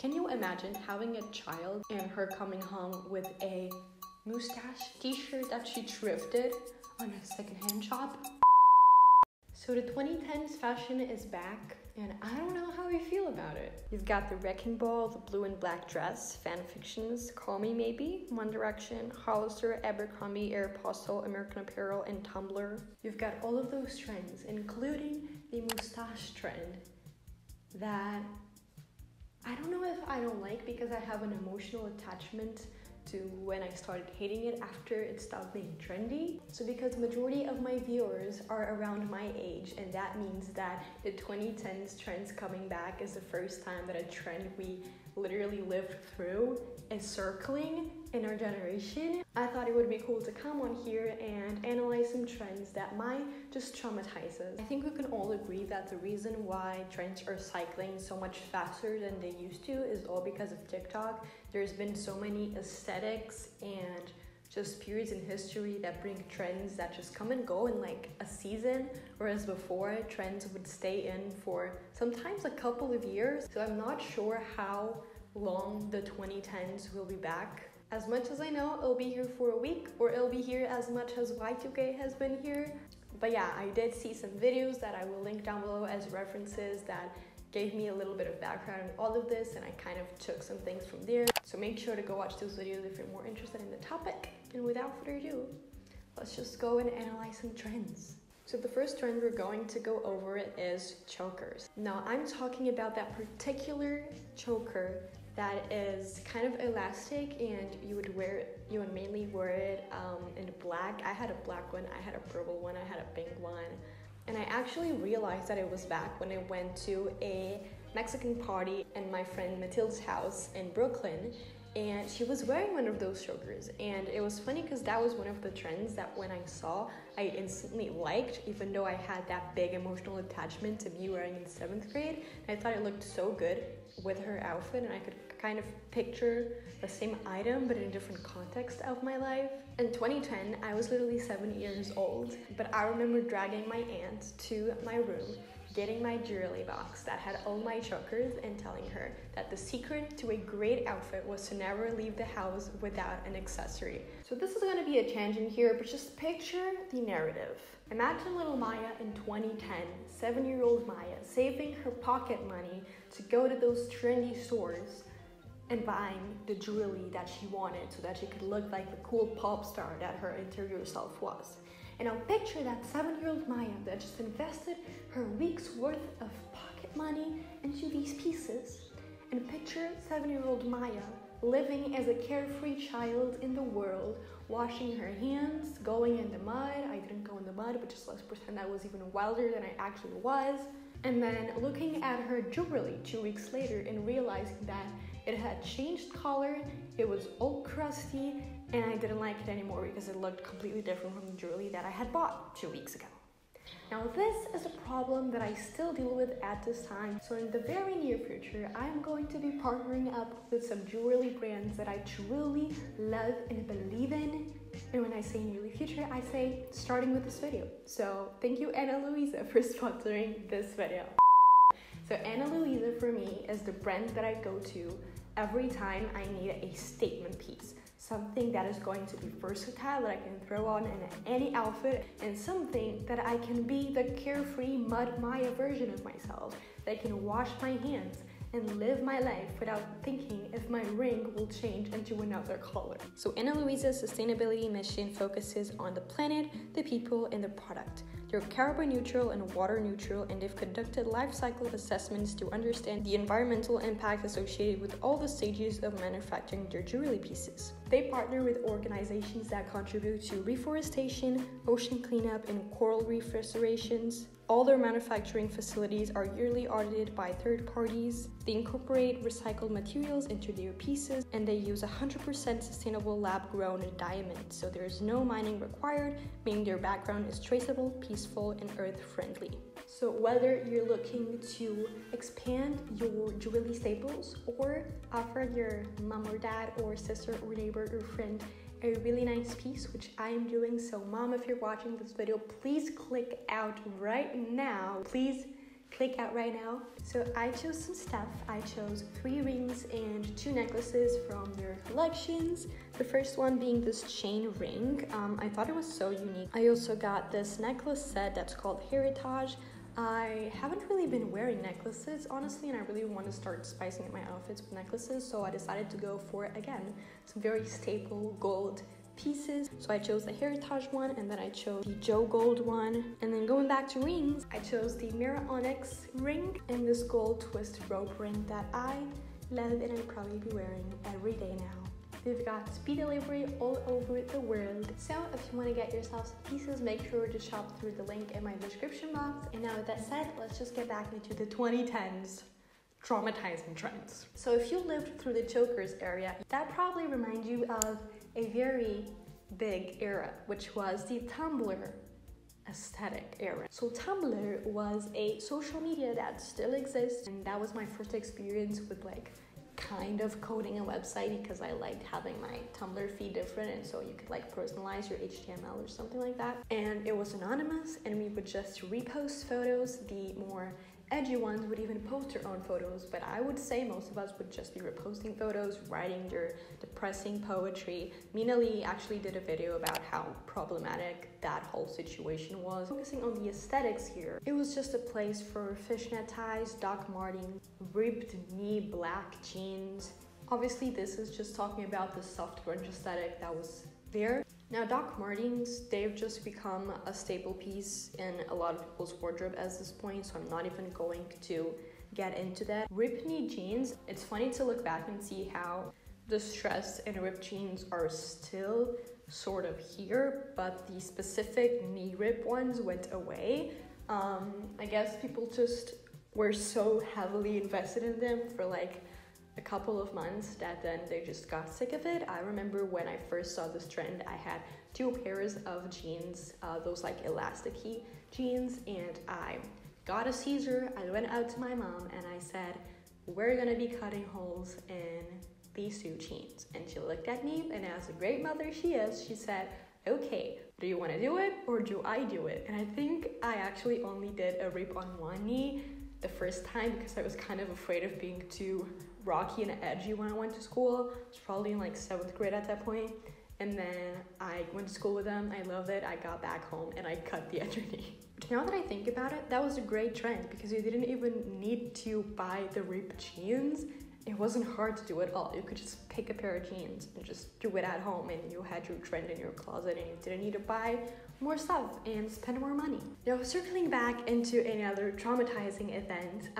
Can you imagine having a child and her coming home with a moustache t-shirt that she thrifted on a secondhand shop? So the 2010s fashion is back, and I don't know how we feel about it. You've got the wrecking ball, the blue and black dress, fan fictions, Call Me Maybe, One Direction, Hollister, Abercrombie, Aeropostale, American Apparel, and Tumblr. You've got all of those trends, including the moustache trend that I don't know if I don't like because I have an emotional attachment to when I started hating it after it stopped being trendy. So because majority of my viewers are around my age, and that means that the 2010s trends coming back is the first time that a trend we literally lived through is circling in our generation, I thought it would be cool to come on here and analyze some trends that might just traumatize us. I think we can all agree that the reason why trends are cycling so much faster than they used to is all because of TikTok. There's been so many aesthetics and just periods in history that bring trends that just come and go in like a season, whereas before trends would stay in for sometimes a couple of years. So I'm not sure how long the 2010s will be back. As much as I know, it'll be here for a week, or it'll be here as much as Y2K has been here. But yeah, I did see some videos that I will link down below as references that gave me a little bit of background on all of this, and I kind of took some things from there. So make sure to go watch those videos if you're more interested in the topic. And without further ado, let's just go and analyze some trends. So the first trend we're going to go over is chokers. Now I'm talking about that particular choker that is kind of elastic, and you would mainly wear it in black. I had a black one, I had a purple one, I had a pink one. And I actually realized that it was back when I went to a Mexican party in my friend Matilda's house in Brooklyn, and she was wearing one of those chokers. And it was funny because that was one of the trends that when I saw, I instantly liked, even though I had that big emotional attachment to me wearing in 7th grade. And I thought it looked so good with her outfit, and I could kind of picture the same item but in a different context of my life. In 2010, I was literally 7 years old, but I remember dragging my aunt to my room, getting my jewelry box that had all my chokers, and telling her that the secret to a great outfit was to never leave the house without an accessory. So this is going to be a tangent here, but just picture the narrative. Imagine little Maya in 2010, 7-year-old Maya, saving her pocket money to go to those trendy stores and buying the jewelry that she wanted so that she could look like the cool pop star that her interior self was. And now picture that 7-year-old Maya that just invested her week's worth of pocket money into these pieces. And picture 7-year-old Maya living as a carefree child in the world, washing her hands, going in the mud. I didn't go in the mud, but just let's pretend I was even wilder than I actually was. And then looking at her jewelry 2 weeks later and realizing that it had changed color, it was all crusty, and I didn't like it anymore because it looked completely different from the jewelry that I had bought 2 weeks ago. Now this is a problem that I still deal with at this time, so in the very near future, I'm going to be partnering up with some jewelry brands that I truly love and believe in. And when I say nearly future, I say starting with this video. So thank you Ana Luisa for sponsoring this video. So Ana Luisa for me is the brand that I go to every time I need a statement piece. Something that is going to be versatile, that I can throw on in any outfit, and something that I can be the carefree Mud Maya version of myself, that I can wash my hands and live my life without thinking if my ring will change into another color. So Ana Luisa's sustainability mission focuses on the planet, the people, and the product. They're carbon neutral and water neutral, and they've conducted life cycle assessments to understand the environmental impact associated with all the stages of manufacturing their jewelry pieces. They partner with organizations that contribute to reforestation, ocean cleanup, and coral reef restorations. All their manufacturing facilities are yearly audited by third parties. They incorporate recycled materials into their pieces, and they use 100% sustainable lab-grown diamonds, so there's no mining required, meaning their background is traceable, peaceful, and earth-friendly. So whether you're looking to expand your jewelry staples or offer your mom or dad or sister or neighbor or friend a really nice piece, which I am doing, so mom, if you're watching this video, please click out right now. Please click out right now. So I chose some stuff. I chose 3 rings and 2 necklaces from their collections. The first one being this chain ring. I thought it was so unique. I also got this necklace set that's called Heritage. I haven't really been wearing necklaces, honestly, and I really want to start spicing up my outfits with necklaces, so I decided to go for, again, some very staple gold pieces. So I chose the Heritage one, and then I chose the Joe Gold one. And then going back to rings, I chose the Mirror Onyx ring and this gold twist rope ring that I love and I'll probably be wearing every day now. They've got speed delivery all over the world. So if you want to get yourself some pieces, make sure to shop through the link in my description box. And now with that said, let's just get back into the 2010s traumatizing trends. So if you lived through the chokers area, that probably reminds you of a very big era, which was the Tumblr aesthetic era. So Tumblr was a social media that still exists, and that was my first experience with like kind of coding a website, because I liked having my Tumblr feed different, and so you could like personalize your HTML or something like that. And it was anonymous, and we would just repost photos. The more edgy ones would even post their own photos, but I would say most of us would just be reposting photos, writing their depressing poetry. Mina Lee actually did a video about how problematic that whole situation was. Focusing on the aesthetics here, it was just a place for fishnet ties, Doc Martens, ripped knee black jeans. Obviously this is just talking about the soft grunge aesthetic that was there. Now Doc Martens, they've just become a staple piece in a lot of people's wardrobe at this point, so I'm not even going to get into that. Ripped knee jeans, it's funny to look back and see how distressed and ripped jeans are still sort of here, but the specific knee rip ones went away. I guess people just were so heavily invested in them for like a couple of months that then they just got sick of it. I remember when I first saw this trend, I had 2 pairs of jeans, those like elasticy jeans, and I got a Caesar. I went out to my mom and I said, we're gonna be cutting holes in these 2 jeans. And she looked at me, and as a great mother she is, she said, okay, do you want to do it or do I do it? And I think I actually only did a rip on one knee the first time because I was kind of afraid of being too rocky and edgy when I went to school. I was probably in like 7th grade at that point. And then I went to school with them. I loved it. I got back home and I cut the other knee. But now that I think about it, that was a great trend because you didn't even need to buy the ripped jeans. It wasn't hard to do at all. You could just pick a pair of jeans and just do it at home, and you had your trend in your closet, and you didn't need to buy more stuff and spend more money. Now, circling back into another traumatizing event,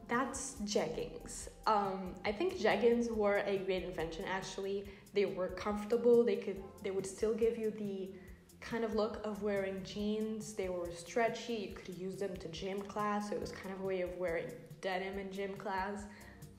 that's jeggings. I think jeggings were a great invention, actually. They were comfortable. They would still give you the kind of look of wearing jeans. They were stretchy. You could use them to gym class. So it was kind of a way of wearing denim in gym class.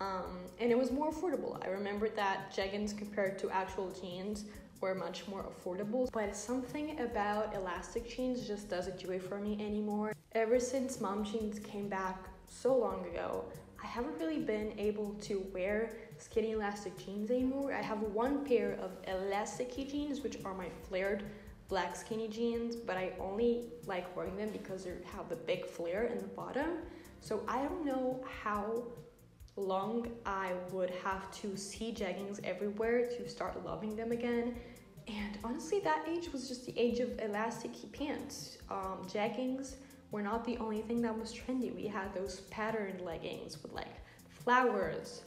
And it was more affordable. I remember that jeggings compared to actual jeans were much more affordable, but something about elastic jeans just doesn't do it for me anymore. Ever since mom jeans came back so long ago, I haven't really been able to wear skinny elastic jeans anymore. I have 1 pair of elasticy jeans, which are my flared black skinny jeans, but I only like wearing them because they have the big flare in the bottom. So I don't know how long I would have to see jeggings everywhere to start loving them again. And honestly, that age was just the age of elastic pants. Jeggings were not the only thing that was trendy. We had those patterned leggings with like flowers,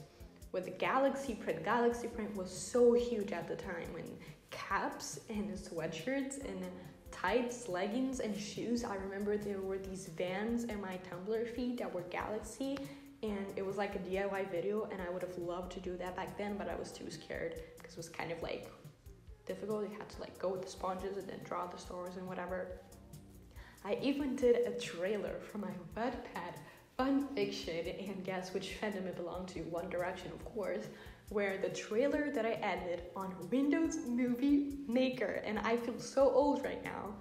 with the galaxy print. Galaxy print was so huge at the time, and caps and sweatshirts and tights, leggings, and shoes. I remember there were these Vans in my Tumblr feed that were galaxy, and it was like a DIY video, and I would have loved to do that back then, but I was too scared because it was kind of like difficult. You had to like go with the sponges and then draw the stores and whatever. I even did a trailer for my Wattpad fan fiction, and guess which fandom it belonged to? One Direction, of course, where the trailer that I edited on Windows Movie Maker, and I feel so old right now.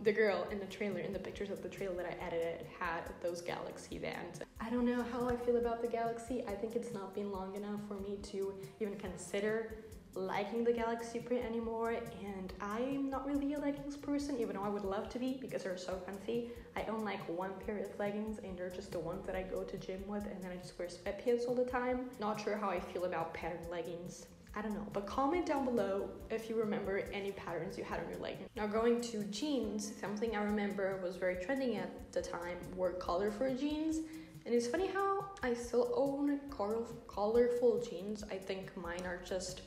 The girl in the trailer, in the pictures of the trailer that I edited, had those Galaxy Vans. I don't know how I feel about the Galaxy. I think it's not been long enough for me to even consider liking the galaxy print anymore, and I'm not really a leggings person, even though I would love to be because they're so comfy. I own like one pair of leggings, and they're just the ones that I go to gym with, and then I just wear sweatpants all the time. Not sure how I feel about patterned leggings. I don't know, but comment down below if you remember any patterns you had on your leggings. Now going to jeans, something I remember was very trending at the time were colorful jeans. And it's funny how I still own colorful jeans. I think mine are just,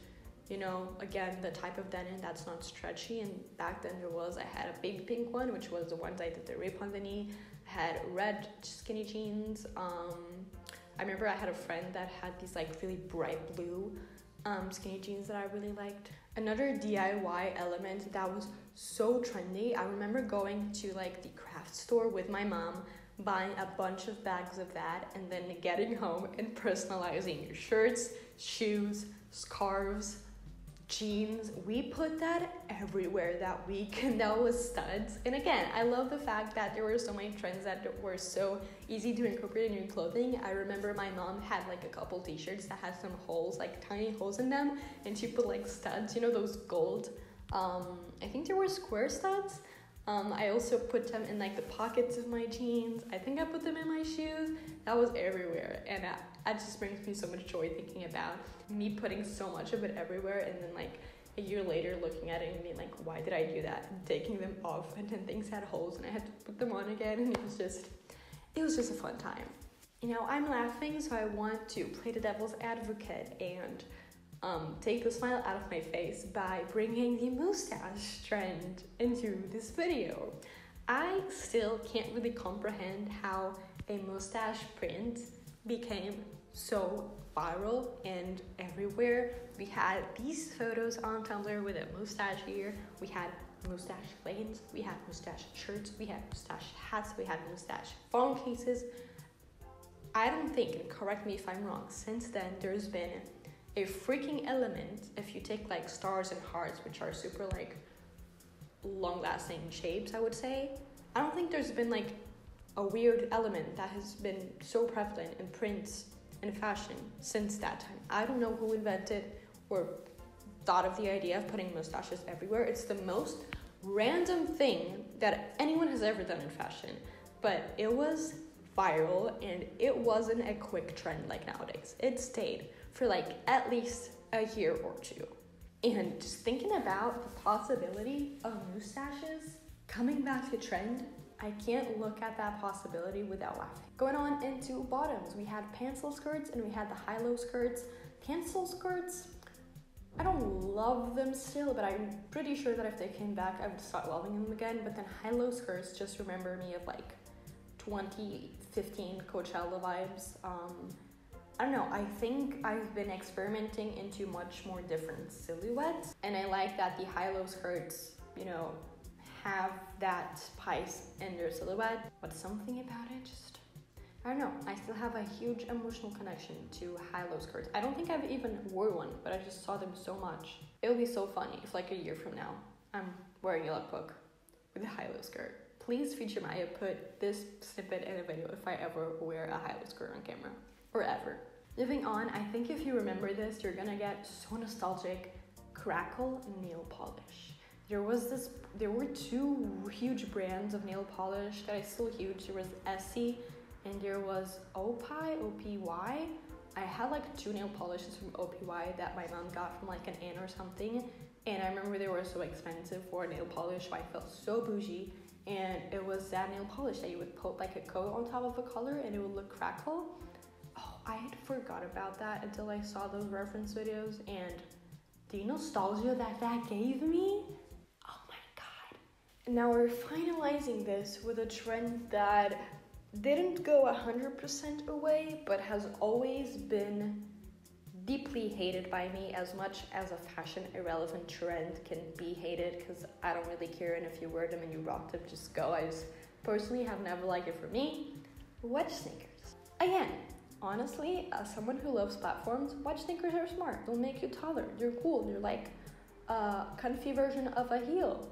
you know, again, the type of denim that's not stretchy. And back then I had a baby pink one, which was the ones I did the rip on the knee. I had red skinny jeans. I remember I had a friend that had these like really bright blue skinny jeans that I really liked. Another DIY element that was so trendy, I remember going to like the craft store with my mom, buying a bunch of bags of that, and then getting home and personalizing your shirts, shoes, scarves, jeans. We put that everywhere that week, and that was studs. And again, I love the fact that there were so many trends that were so easy to incorporate in your clothing. I remember my mom had like a couple t-shirts that had some holes, like tiny holes in them, and she put like studs, you know, those gold, I think there were square studs. I also put them in like the pockets of my jeans. I think I put them in my shoes. That was everywhere, and that just brings me so much joy thinking about me putting so much of it everywhere, and then like a year later looking at it and being like, why did I do that? And taking them off, and then things had holes and I had to put them on again, and it was just a fun time. You know, I'm laughing, so I want to play the devil's advocate and take the smile out of my face by bringing the mustache trend into this video. I still can't really comprehend how a mustache print became so viral and everywhere. We had these photos on Tumblr with a mustache here. We had mustache leggings, we had mustache shirts, we had mustache hats, we had mustache phone cases. I don't think, and correct me if I'm wrong, since then there's been a freaking element. If you take like stars and hearts, which are super like long-lasting shapes, I would say, I don't think there's been like a weird element that has been so prevalent in prints and fashion since that time. I don't know who invented or thought of the idea of putting mustaches everywhere. It's the most random thing that anyone has ever done in fashion, but it was viral, and it wasn't a quick trend like nowadays. It stayed for like at least a year or two. And just thinking about the possibility of mustaches coming back to trend, I can't look at that possibility without laughing. Going on into bottoms, we had pencil skirts and we had the high-low skirts. Pencil skirts, I don't love them still, but I'm pretty sure that if they came back, I would start loving them again. But then high-low skirts just remember me of like 2015 Coachella vibes. I don't know, I think I've been experimenting into much more different silhouettes, and I like that the high-low skirts, you know, have that spice in their silhouette, but something about it just, I don't know, I still have a huge emotional connection to high-low skirts. I don't think I've even wore one, but I just saw them so much. It'll be so funny if like a year from now, I'm wearing a lookbook with a high-low skirt. Please feature Maya, put this snippet in a video if I ever wear a high-low skirt on camera, or ever. Moving on, I think if you remember this, you're gonna get so nostalgic. Crackle nail polish. There were two huge brands of nail polish that is still huge. There was Essie and there was OPY. I had like two nail polishes from OPY that my mom got from like an aunt or something, and I remember they were so expensive for a nail polish, so I felt so bougie. And it was that nail polish that you would put like a coat on top of a color and it would look crackle. Oh, I had forgot about that until I saw those reference videos, and the nostalgia that gave me, oh my god. Now we're finalizing this with a trend that didn't go 100% away, but has always been deeply hated by me, as much as a fashion irrelevant trend can be hated, because I don't really care, and if you wear them and you rock them, just go. I just personally have never liked it for me. Wedge sneakers. Again, honestly, as someone who loves platforms, wedge sneakers are smart. They'll make you taller. They're cool. They're like a comfy version of a heel.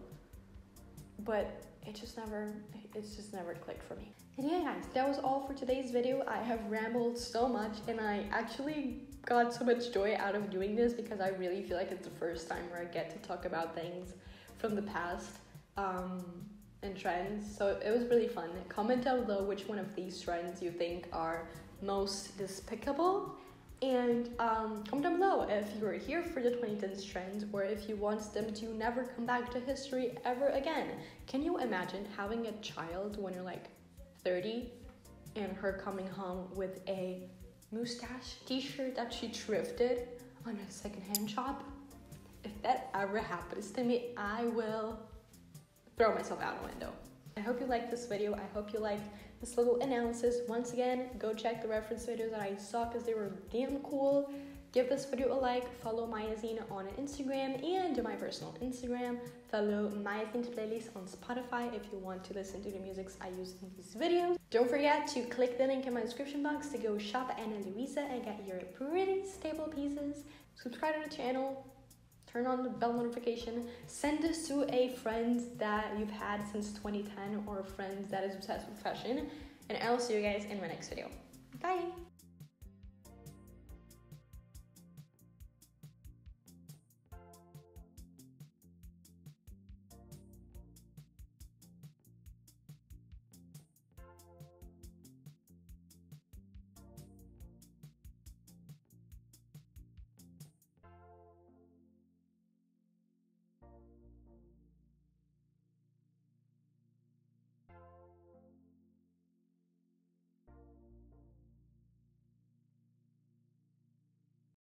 But it's just never clicked for me. And yeah guys, that was all for today's video. I have rambled so much and I actually got so much joy out of doing this because I really feel like it's the first time where I get to talk about things from the past and trends. So it was really fun. Comment down below which one of these trends you think are most despicable. And comment down below if you're here for the 2010s trends or if you want them to never come back to history ever again. Can you imagine having a child when you're like 30 and her coming home with a moustache t-shirt that she thrifted on a secondhand shop? If that ever happens to me, I will throw myself out a window. I hope you liked this video. I hope you liked this little analysis. Once again, go check the reference videos that I saw because they were damn cool. Give this video a like, follow Mayazine on Instagram and my personal Instagram. Follow Mayazine's playlist on Spotify if you want to listen to the music I use in these videos. Don't forget to click the link in my description box to go shop at Ana Luisa and get your pretty staple pieces. Subscribe to the channel. Turn on the bell notification. Send this to a friend that you've had since 2010 or a friend that is obsessed with fashion. And I'll see you guys in my next video. Bye!